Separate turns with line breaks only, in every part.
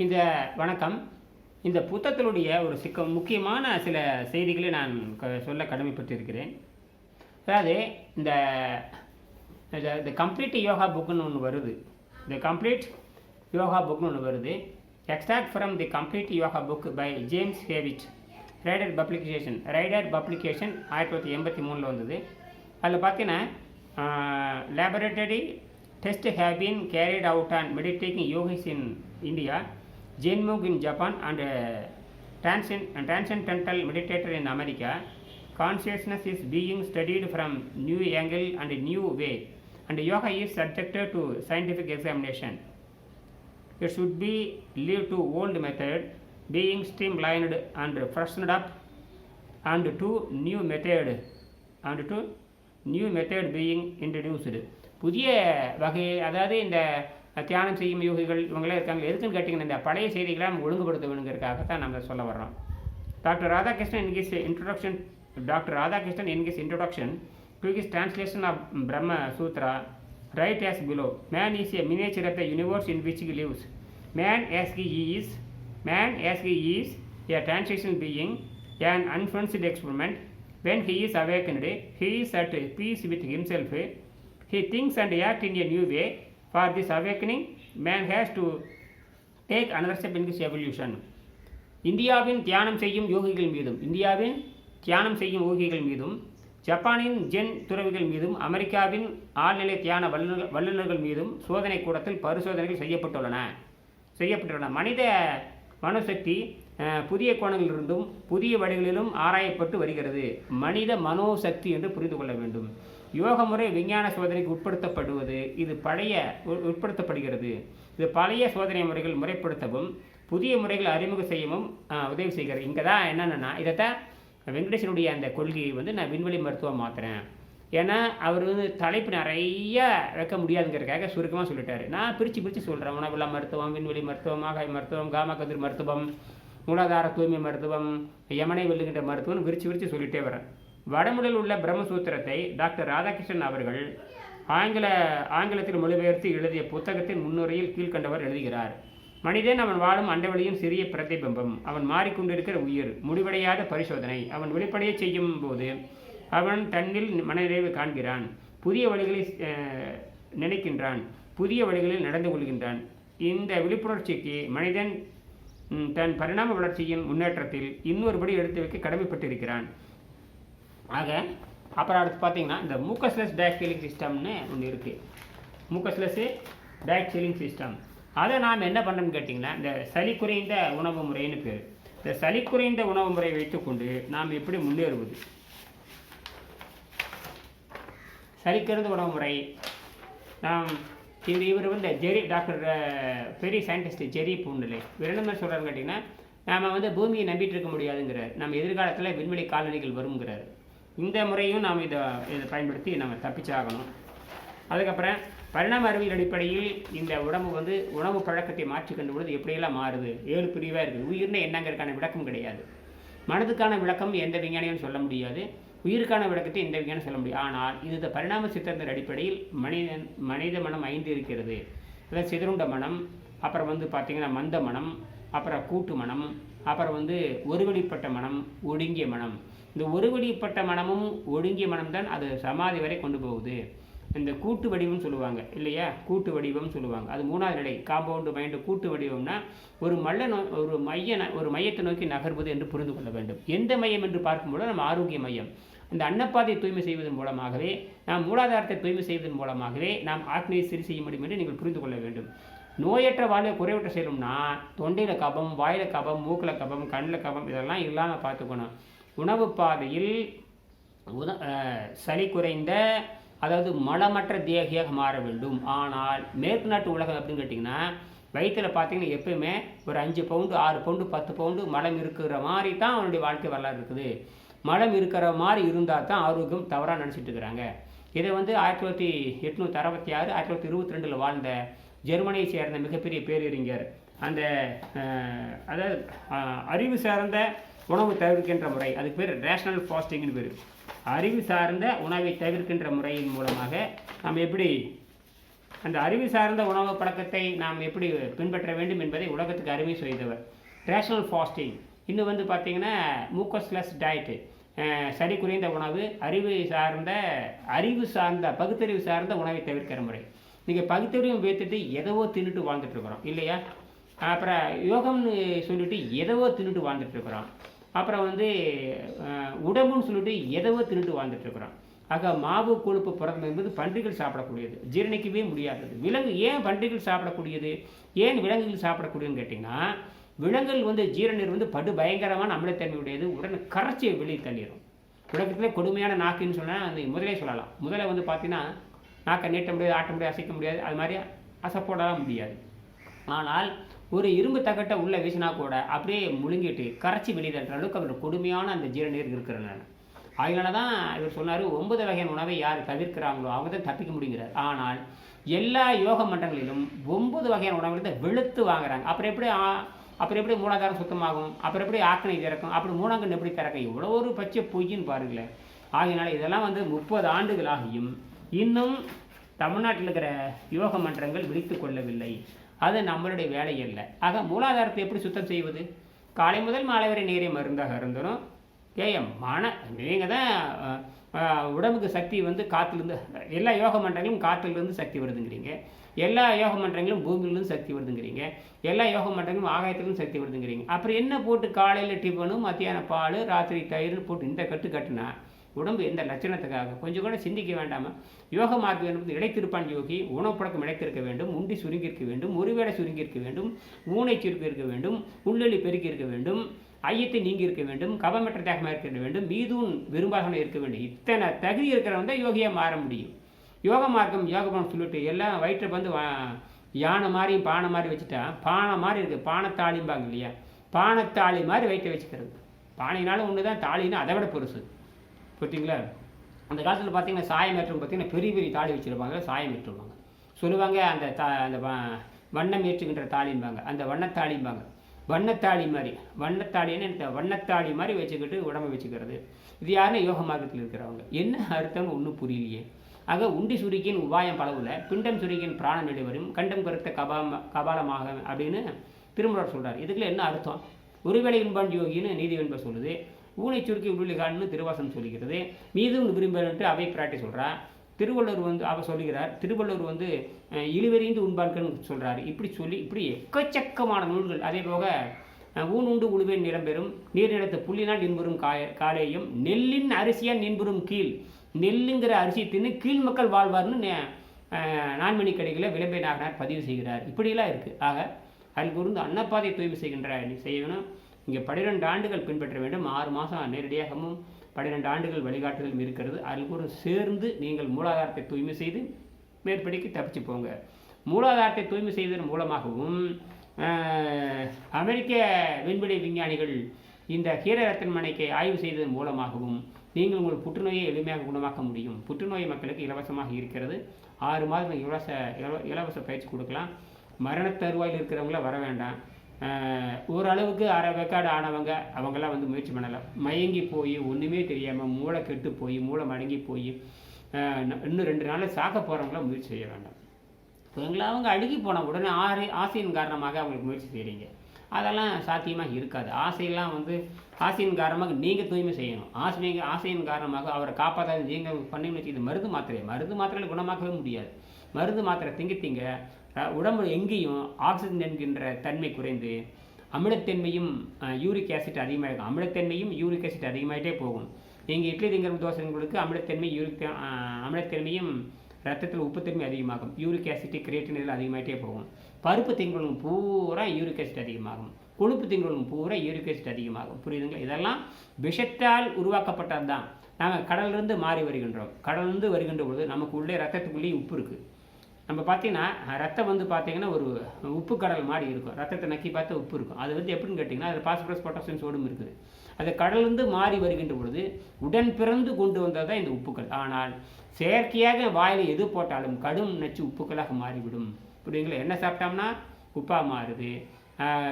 இந்த வணக்கம். இந்த புத்தகத்தினுடைய ஒரு முக்கியமான சில செய்திகளை நான் சொல்ல கடமைப்பட்டிருக்கிறேன். அதாவது இந்த இந்த கம்ப்ளீட் யோகா புக்குன்னு ஒன்று வருது. இந்த கம்ப்ளீட் யோகா புக்குன்னு ஒன்று வருது. Extract from the complete yoga book by James Hewitt, Rider publication 1983 வந்தது. அதில் பார்த்தீங்கன்னா laboratory test have been carried out on meditating yogis in India, Zenmug in Japan, and transcendental meditator in America. Consciousness is being studied from new angle and new way, and yoga is subjected to scientific examination. It should be leave to old method being streamlined and freshened up, and to new method being introduced. புதிய வகை, அதாவது இந்த தியானம் செய்யும் யோகிகள் இவங்களாம் இருக்காங்க. எதுக்குன்னு கேட்டிங்கன்னா, இந்த பழைய செய்திகளை நம்ம ஒழுங்குபடுத்த வேணுங்கிறதுக்காகத்தான் நம்ம சொல்ல வர்றோம். Doctor Radhakrishnan in his introduction to his translation of Brahma Sutra write as below: Man is a miniature of the universe in which he lives. Man as he is a transitional being, an unfinished experiment. When he is awakened, he is at peace with himself. He thinks and acts in a new way. For this awakening, man has to take another step in his evolution. இந்தியாவின் தியானம் செய்யும் யோகிகள் மீதும் ஜப்பானின் gen துறவிகள் மீதும் அமெரிக்காவின் ஆழ்நிலை தியான வல்லுநர்கள் மீதும் சோதனை கூடத்தில் பரிசோதனைகள் செய்யப்பட்டுள்ளன. மனித மனோசக்தி புதிய கோணங்களிலிருந்தும் புதிய வழிகளிலும் ஆராயப்பட்டு வருகிறது. மனித மனோசக்தி என்று புரிந்து கொள்ள வேண்டும். யோக முறை விஞ்ஞான சோதனைக்கு உட்படுத்தப்படுகிறது. இது பழைய சோதனை முறைகள் முறைப்படுத்தவும் புதிய முறைகள் அறிமுகம் செய்யவும் உதவி செய்கிறது. இங்கே தான் என்னென்னா, இதைத்தான் வெங்கடேசனுடைய அந்த கொள்கையை நான் விண்வெளி மருத்துவம் மாற்றுறேன். ஏன்னா அவர் தலைப்பு நிறைய வைக்க முடியாதுங்கிறதுக்காக சுருக்கமாக சொல்லிட்டாரு. நான் பிரித்து சொல்கிறேன். உணவில்லா மருத்துவம், விண்வெளி மருத்துவம், ஆகாய மருத்துவம், காமா கதிர் மருத்துவம், மூலாதார தூய்மை மருத்துவம், யமனை வெல்லுகின்ற மருத்துவம் விரித்து சொல்லிட்டே வரேன். வடமொழியில் உள்ள பிரம்மசூத்திரத்தை டாக்டர் ராதாகிருஷ்ணன் அவர்கள் ஆங்கிலத்தில் மொழிபெயர்த்து எழுதிய புத்தகத்தின் முன்னுரையில் கீழ்கண்டவர் எழுதுகிறார்: மனிதன் அவன் வாழும் அண்டவெளியின் சிறிய பிரதிபிம்பம். அவன் மாறிக்கொண்டிருக்கிற உயிர், முடிவடையாத பரிசோதனை. அவன் வெளிப்படைய செய்யும் போது அவன் தன்னில் மனநிறைவு காண்கிறான், புதிய வழிகளை நினைக்கின்றான், புதிய வழிகளில் நடந்து கொள்கின்றான். இந்த விழிப்புணர்ச்சிக்கு மனிதன் தன் பரிணாம வளர்ச்சியின் முன்னேற்றத்தில் இன்னொருபடி எடுத்து வைக்க கடமைப்பட்டிருக்கிறான். ஆக அப்புறம் அடுத்து பார்த்தீங்கன்னா, இந்த மூக்கஸ்லெஸ் பேக் சீலிங் சிஸ்டம்னு ஒன்று இருக்குது. மூக்கஸ்லெஸ் பேக் சீலிங் சிஸ்டம், அதை நாம் என்ன பண்ணுறோம்னு கேட்டிங்கன்னா, இந்த சளி குறைந்த உணவு முறைன்னு பேர். இந்த சளி குறைந்த உணவு முறையை வைத்துக்கொண்டு நாம் எப்படி முன்னேறுவது? சளி குறைந்த உணவு முறை நாம் இவர் ஜெரி, டாக்டர் பெரிய சயின்டிஸ்ட் ஜெரி பூண்டலே இவர் என்ன மாதிரி சொல்கிறாருன்னு கேட்டிங்கன்னா, நாம் பூமியை நம்பிட்டு இருக்க முடியாதுங்கிறார். நம்ம எதிர்காலத்தில் விண்வெளி காலனிகள் வருங்கிறார். இந்த முறையும் நாம் இதை பயன்படுத்தி நம்ம தப்பிச்சாகணும். அதுக்கப்புறம் பரிணாம அறிவியல் அடிப்படையில் இந்த உடம்பு உணவு பழக்கத்தை மாற்றி கண்டு பொழுது எப்படியெல்லாம் மாறுது. 7 பிரிவாக இருக்குது. உயிர்னா என்னங்கிறதுக்கான விளக்கம் கிடையாது. மனதுக்கான விளக்கம் எந்த விஞ்ஞானியும் சொல்ல முடியாது. உயிருக்கான விளக்கத்தை எந்த விஞ்ஞானம் சொல்ல முடியும். ஆனால் இது பரிணாம சித்திரத்தின் அடிப்படையில் மனித மனம் 5 இருக்கிறது. அதாவது சிதறுண்ட மனம், அப்புறம் பார்த்திங்கன்னா மந்த மனம், அப்புறம் கூட்டு மனம், அப்புறம் ஒருவழிப்பட்ட மனம், ஒடுங்கிய மனம். இந்த ஒருவழிப்பட்ட மனமும் ஒடுங்கிய மனம் தான் அது சமாதி வரை கொண்டு போகுது. இந்த கூட்டு வடிவம்னு சொல்லுவாங்க இல்லையா, கூட்டு வடிவம் சொல்லுவாங்க. அது 3வது நிலை. காம்பவுண்டு மைண்டு கூட்டு வடிவம்னா ஒரு மையத்தை நோக்கி நகர்வது என்று புரிந்து கொள்ள வேண்டும். எந்த மையம் என்று பார்க்கும்போது நம்ம ஆரோக்கிய மையம். அந்த அன்னப்பாதையை தூய்மை செய்வதன் மூலமாகவே, நாம் மூலாதாரத்தை தூய்மை செய்வதன் மூலமாகவே நாம் ஆக்னியை சரி செய்ய முடியும் என்று நீங்கள் புரிந்து கொள்ள வேண்டும். நோயற்ற வாழ்வை குறைவற்ற செய்யணும்னா தொண்டையில் கபம், வாயில் கபம், மூக்கில் கபம், கண்ணில் கபம் இதெல்லாம் இல்லாமல் பார்த்துக்கணும். உணவு பாதையில் சளி குறைந்த, அதாவது மலமற்ற தேகியாக மாற வேண்டும். ஆனால் மேற்கு நாட்டு உலகம் அப்படின்னு கேட்டிங்கன்னா, வயிற்றில் பார்த்தீங்கன்னா எப்பயுமே ஒரு 5 பவுண்டு 6 பவுண்டு 10 பவுண்டு மலம் இருக்கிற மாதிரி தான் அவனுடைய வாழ்க்கை வரலாறு இருக்குது. மலம் இருக்கிற மாதிரி இருந்தால் தான் ஆரோக்கியம் தவறாக நினச்சிட்டு இருக்கிறாங்க. இதை 1866 1922 வாழ்ந்த ஜெர்மனியை சேர்ந்த மிகப்பெரிய பேரறிஞர் அந்த அதாவது அறிவு சார்ந்த உணவு தவிர்க்கின்ற முறை, அதுக்கு பேர் ரேஷனல் ஃபாஸ்டிங்னு பேர். அறிவு சார்ந்த உணவை தவிர்க்கின்ற முறையின் மூலமாக நாம் எப்படி அந்த அறிவு சார்ந்த உணவு பழக்கத்தை நாம் எப்படி பின்பற்ற வேண்டும் என்பதை உலகத்துக்கு அறிவை செய்தவர். Rational fasting. இன்னும் வந்து பார்த்திங்கன்னா மூக்கஸ்லெஸ் டயட்டு, சரி குறைந்த உணவு, அறிவு சார்ந்த பகுத்தறிவு சார்ந்த உணவை தவிர்க்கிற முறை. நீங்கள் பகுத்தறிவும் வைத்துட்டு எதவோ தின்னுட்டு வாழ்ந்துட்டுருக்குறோம் இல்லையா? அப்புறம் யோகம்னு சொல்லிட்டு எதவோ தின்னுட்டு வாழ்ந்துட்டுருக்குறோம். அப்புறம் வந்து உடம்புன்னு சொல்லிட்டு எதவோ தின்னுட்டு வாழ்ந்துட்டுருக்குறோம். ஆக மாவு கொழுப்பு புரதம் என்பது பன்றிகள் சாப்பிடக்கூடியது, ஜீரணிக்கவே முடியாதது. விலங்கு ஏன் பன்றிகள் சாப்பிடக்கூடியது, ஏன் விலங்குகள் சாப்பிடக்கூடியதுன்னு கேட்டிங்கன்னா, விலங்குகள் வந்து ஜீரணீர் வந்து படு பயங்கரமான அமிலத்தன்மை உடையது, உடனே கரைச்சி வெளியே தள்ளிடும். உலகத்திலே கொடுமையான நாக்குன்னு சொன்னால் அந்த முதலே சொல்லலாம். முதலை வந்து பார்த்தீங்கன்னா நாக்கை நீட்ட முடியாது, ஆட்ட முடியாது, அசைக்க முடியாது, அது மாதிரி அசைப்போடலாம் முடியாது. ஆனால் ஒரு இரும்பு தகட்டை உள்ளே வீசினா கூட அப்படியே முழுங்கிட்டு கரைச்சி வெளியே தள்ளுற அளவுக்கு அவர் கொடுமையான அந்த ஜீரணீர் இருக்கிறேன். அதனால தான் இவர் சொன்னார், 9 வகையான உணவை யார் தவிர்க்கிறாங்களோ அவங்க தான் தப்பிக்க முடியுங்கிறார். ஆனால் எல்லா யோக மன்றங்களிலும் 9 வகையான உணவுகளை வெளுத்து வாங்குறாங்க. அப்புறம் எப்படி மூலாதாரம் சுத்தமாகும், அப்புறம் எப்படி ஆக்கணை திறக்கும், அப்படி மூணாங்கன் எப்படி திறக்கும், இவ்வளோ ஒரு பச்சை பொய்ன்னு பாருங்களேன். ஆகையினால இதெல்லாம் வந்து 30 ஆண்டுகள் ஆகியும் இன்னும் தமிழ்நாட்டில் இருக்கிற யோக மன்றங்கள் விழித்து கொள்ளவில்லை. அது நம்மளுடைய வேலை இல்லை. ஆக மூலாதாரத்தை எப்படி சுத்தம் செய்வது? காலை முதல் மாலை வரை நீரை மருந்தாக இருந்தனும் நீங்கள் தான் உடம்புக்கு சக்தி வந்து காற்றுலேருந்து, எல்லா யோக மன்றங்களும் காற்றுலேருந்து சக்தி வருதுங்கிறீங்க, எல்லா யோக மன்றங்களும் பூமியிலேருந்து சக்தி வருதுங்கிறீங்க, எல்லா யோக மன்றங்களும் ஆகாயத்துலேருந்து சக்தி வருதுங்கிறீங்க. அப்புறம் என்ன போட்டு காலையில் டிஃபனும் மத்தியானம் பால் ராத்திரி தயிர் போட்டு இந்த கட்டுனா உடம்பு எந்த லட்சணத்துக்காக? கொஞ்சம் கூட சிந்திக்க வேண்டாமா? யோக மார்க்கம் என்பது இடைத்திருப்பான் யோகி. உணவு பழக்கம் இடைத்திருக்க வேண்டும், உண்டி சுருங்கியிருக்க வேண்டும், ஒருவேளை சுருங்கியிருக்க வேண்டும், ஊனை சுருக்கி இருக்க வேண்டும், உள்ளொலி பெருக்கி இருக்க வேண்டும், ஐயத்தை நீங்கி இருக்க வேண்டும், கபமற்ற தேகமாக இருக்க வேண்டும், மீதும் விரும்பாக இருக்க வேண்டும். இத்தனை தகுதி இருக்கிறவங்க தான் யோகியாக மாற முடியும். யோக மார்க்கம் யோகபம் சொல்லிட்டு எல்லாம் வயிற்றை வந்து யானை மாதிரியும் பானை மாதிரி வச்சுட்டா, பானை மாதிரி இருக்குது, பானைத்தாளிம்பாங்க இல்லையா, பானைத்தாளி மாதிரி வயிற்றை வச்சுக்கிறது. பானைனாலும் ஒன்று தான், தாலின்னா அதை விட பெருசு. பார்த்தீங்களா? அந்த காலத்தில் பார்த்தீங்கன்னா சாயம் ஏற்றம் பார்த்தீங்கன்னா பெரிய பெரிய தாலி வச்சுருப்பாங்க, சாயம் ஏற்றுவாங்க சொல்லுவாங்க. அந்த வண்ணம் ஏற்றுகின்ற தாலிம்பாங்க, அந்த வண்ணத்தாளிம்பாங்க. வண்ணத்தாளி மாதிரி, வண்ணத்தாளின்னு இந்த வண்ணத்தாளி மாதிரி வச்சுக்கிட்டு உடம்பை வச்சுக்கிறது. இது யாருன்னா யோக மார்க்கத்தில் இருக்கிறவங்க. என்ன அர்த்தம்னு ஒன்றும் புரியலையே. ஆக உண்டி சுருக்கின் உபாயம் பலவுல, பிண்டம் சுருக்கின் பிராணம் நெடுவரும், கண்டம் கருத்த கபாலமாக அப்படின்னு திருமூலர் சொல்கிறார். இதுக்குள்ள என்ன அர்த்தம்? ஒருவேளை இன்பான் யோகின்னு நீதி வெண்ப சொல்லுது, ஊனை சுருக்கி உள்ளிகான்னு திருவாசம் சொல்லுகிறது, மீதும் விரும்பன்ட்டு அவை பிராட்டி சொல்கிறா. திருவள்ளுவர் வந்து அவர் சொல்லுகிறார், திருவள்ளுவர் வந்து இழுவெறிந்து உண்பான்கன்னு சொல்கிறார். இப்படி எக்கச்சக்கமான நூல்கள். அதே போக ஊன் உண்டு உழுவேன் நிலம்பெறும், நீர் நிலத்த புள்ளினால் நின்புறும் காலேயும், நெல்லின் அரிசியால் நின்புறும் கீழ், நெல்லுங்கிற அரிசி தின்னு கீழ் மக்கள் வாழ்வார்னு நான்மணி கடைகளில் விளம்பர நாகனார் பதிவு செய்கிறார். இப்படியெல்லாம் இருக்குது. ஆக அதில் கூர்ந்து அன்னப்பாதை தூய்மை செய்யணும். இங்கே 12 ஆண்டுகள் பின்பற்ற வேண்டும். 6 மாதம் நேரடியாகவும் 12 ஆண்டுகள் வழிகாட்டுதலும் இருக்கிறது. அதில் கூட சேர்ந்து நீங்கள் மூலாதாரத்தை தூய்மை செய்து மேற்படிக்கு தப்பிச்சு போங்க. மூலாதாரத்தை தூய்மை செய்வதன் மூலமாகவும் அமெரிக்க விண்வெளி விஞ்ஞானிகள் இந்த கீரை ரத்தன்மனைக்கு ஆய்வு செய்ததன் மூலமாகவும் நீங்கள் உங்கள் புற்றுநோயை எளிமையாக குணமாக்க முடியும். புற்றுநோய் மக்களுக்கு இலவசமாக இருக்கிறது. 6 மாதம் இலவச பயிற்சி கொடுக்கலாம். மரண தருவாயில் இருக்கிறவங்கள வர வேண்டாம். ஓரளவுக்கு அரை வேக்காடு ஆனவங்க அவங்கெல்லாம் வந்து முயற்சி பண்ணலாம். மயங்கி போய் ஒன்றுமே தெரியாமல் மூளை கெட்டு போய் மூளை மடங்கி போய் இன்னும் 2 நாளில் சாக்க போகிறவங்களாம் முயற்சி செய்ய வேண்டாம். அவங்க அழுகி போன உடனே ஆசையின் காரணமாக அவங்களுக்கு முயற்சி செய்கிறீங்க. அதெல்லாம் சாத்தியமாக இருக்காது. ஆசையெல்லாம் வந்து ஆசையின் காரணமாக நீங்கள் தூய்மை செய்யணும். ஆசையின் காரணமாக அவரை காப்பாற்றாது நீங்கள் பண்ணீங்கன்னு வச்சு, இது மருந்து மாத்திரையில் குணமாக்கவே முடியாது. மருந்து மாத்திரை திங்க உடம்பு எங்கேயும் ஆக்சிஜன் என்கின்ற தன்மை குறைந்து அமிலத்தன்மையும் யூரிக் ஆசிட் அதிகமாகிடும். அமிலத்தன்மையும் யூரிக் ஆசிட் அதிகமாகிட்டே போகும். நீங்கள் இட்லி திங்கிற தோசைங்களுக்கு அமிலத்தன்மையும் ரத்தத்தில் உப்புத்தன்மை அதிகமாகும். யூரிக் ஆசிட் கிரியேட்டின் இதில் அதிகமாகிட்டே போகும். பருப்பு திங்களும் பூரா யூரிக் ஆசிட் அதிகமாகும். கொழுப்பு திங்களும் பூரா யூரிக் ஆசிட் அதிகமாகும். புரியுதுங்களா? இதெல்லாம் விஷத்தால் உருவாக்கப்பட்டது தான். நாங்கள் கடலிலிருந்து மாறி வருகின்றோம். கடலிருந்து வருகின்ற பொழுது நமக்கு உள்ளே ரத்தத்துக்குள்ளேயே உப்பு இருக்குது. நம்ம பார்த்தீங்கன்னா ரத்தம் வந்து பார்த்தீங்கன்னா ஒரு உப்பு கடல் மாதிரி இருக்கும். ரத்தத்தை நக்கி பார்த்தா உப்பு இருக்கும். அது வந்து எப்படின்னு கேட்டிங்கன்னா அதில் பாஸ்பரஸ் பொட்டாசியம் சோடும் இருக்குது. அது கடலிருந்து மாறி வருகின்ற பொழுது உடன் பிறந்து கொண்டு வந்தது தான் இந்த உப்புக்கள். ஆனால் செயற்கையாக வாயில் எது போட்டாலும் கடும் நச்சு உப்புக்களாக மாறிவிடும். புரியுங்களா? என்ன சாப்பிட்டோம்னா உப்பாக மாறுது,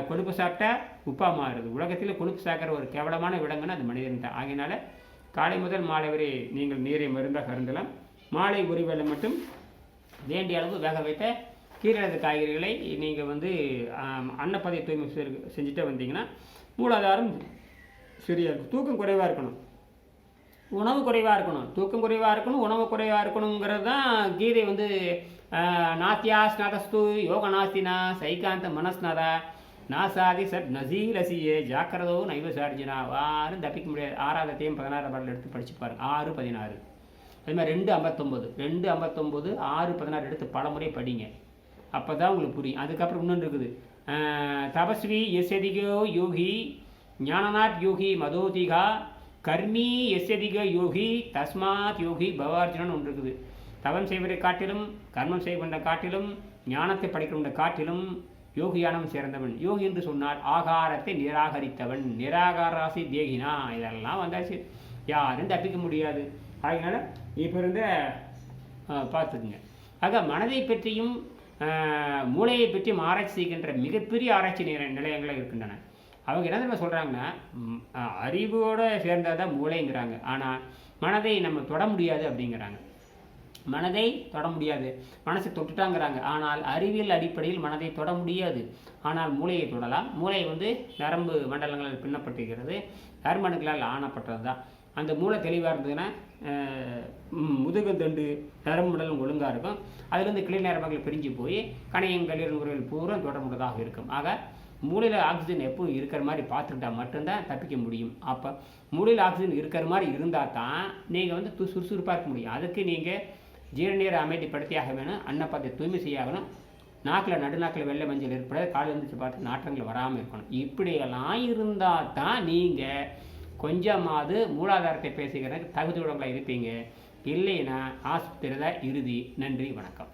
கொழுப்பு சாப்பிட்டா உப்பாக மாறுது. உலகத்தில் கொழுப்பு சாக்கிற ஒரு கேவலமான விலங்குன்னா அது மனிதன் தான். ஆகையினால காலை முதல் மாலை வரை நீங்கள் நீரை மருந்தாக அருந்தலாம். மாலை ஒரு வேளை மட்டும் வேண்டிய அளவு வேக வைத்த கீரை காய்கறிகளை நீங்கள் வந்து அன்னப்பதை தூய்மை செஞ்சுட்டே வந்தீங்கன்னா மூலாதாரம் சரியாக இருக்கும். தூக்கம் குறைவாக இருக்கணும், உணவு குறைவாக இருக்கணும். தூக்கம் குறைவாக இருக்கணும், உணவு குறைவாக இருக்கணுங்கிறது தான் கீதை வந்து நாத்தியா ஸ்நாதஸ்து யோக நாஸ்தினா சைகாந்த மனஸ்நாதா நாசாதி சட் நசீரசியே ஜாக்கிரதோ நைவ சார்ஜினா வாரும் தப்பிக்க முடியாது. 6வது அத்தியாயம் 16 பாடல் எடுத்து படிச்சு பாருங்க. 6:16 அது மாதிரி 2:59 6:16 எடுத்து பல முறை படிங்க, அப்போ தான் உங்களுக்கு புரியும். அதுக்கப்புறம் இன்னொன்று இருக்குது, தபஸ்வி எஸ்யதிகோ யோகி ஞானநாத் யோகி மதோதிகா கர்மி எஸ்யதிக யோகி தஸ்மாத் யோகி பவார்ஜுனன் ஒன்று இருக்குது. தவம் செய்வதை காட்டிலும் கர்மம் செய்வதை காட்டிலும் ஞானத்தை படிக்கின்ற காட்டிலும் யோகியானம் சேர்ந்தவன். யோகி என்று சொன்னால் ஆகாரத்தை நிராகரித்தவன், நிராகாராசி தேகினா. இதெல்லாம் வந்தாச்சு, யாரும் தப்பிக்க முடியாது. அதனால இப்போ இருந்த பார்த்துக்குங்க. ஆக மனதை பற்றியும் மூளையை பற்றியும் ஆராய்ச்சி செய்கின்ற மிகப்பெரிய ஆராய்ச்சி நிலையங்கள் இருக்கின்றன. அவங்க என்ன சொல்கிறாங்கன்னா, அறிவோடு சேர்ந்தால் தான் மூளைங்கிறாங்க, ஆனால் மனதை நம்ம தொட முடியாது அப்படிங்கிறாங்க. மனதை தொட முடியாது, மனசை தொட்டுட்டாங்கிறாங்க. ஆனால் அறிவியல் அடிப்படையில் மனதை தொட முடியாது, ஆனால் மூளையை தொடலாம். மூளை வந்து நரம்பு மண்டலங்களால் பின்னப்பட்டிருக்கிறது, நரம்பணுக்களால் ஆனப்பட்டது தான். அந்த மூளை தெளிவாக இருந்ததுன்னா முதுகுந்தண்டு நரம்பு மண்டலம் ஒழுங்காக இருக்கும். அதுலேருந்து கிளை நரம்புகள் பிரிஞ்சு போய் கணையம் கல்லீரல் முறையில் பூரா தொடர்புள்ளதாக இருக்கும். ஆக மூளையில் ஆக்சிஜன் எப்பவும் இருக்கிற மாதிரி பார்த்துக்கிட்டா மட்டும்தான் தப்பிக்க முடியும். அப்போ மூளையில் ஆக்சிஜன் இருக்கிற மாதிரி இருந்தால் தான் நீங்கள் வந்து சுறுசுறுப்பாக இருக்க முடியும். அதுக்கு நீங்கள் ஜீரணீரை அமைதிப்படுத்தியாக வேணும், அன்னப்பதை தூய்மை செய்யணும், நாக்கில் நடுநாக்கில் வெள்ளை மஞ்சள் ஏற்படாது, காலை எழுந்திரிச்சு பார்த்து நாற்றங்கள் வராமல் இருக்கணும். இப்படியெல்லாம் இருந்தால் தான் நீங்கள் கொஞ்சமாவது மூலாதாரத்தை பேசுகிறதுக்கு தகுதியுடங்களாக இருப்பீங்க. இல்லைன்னா ஆஸ்பத்திரியில் இறுதி. நன்றி, வணக்கம்.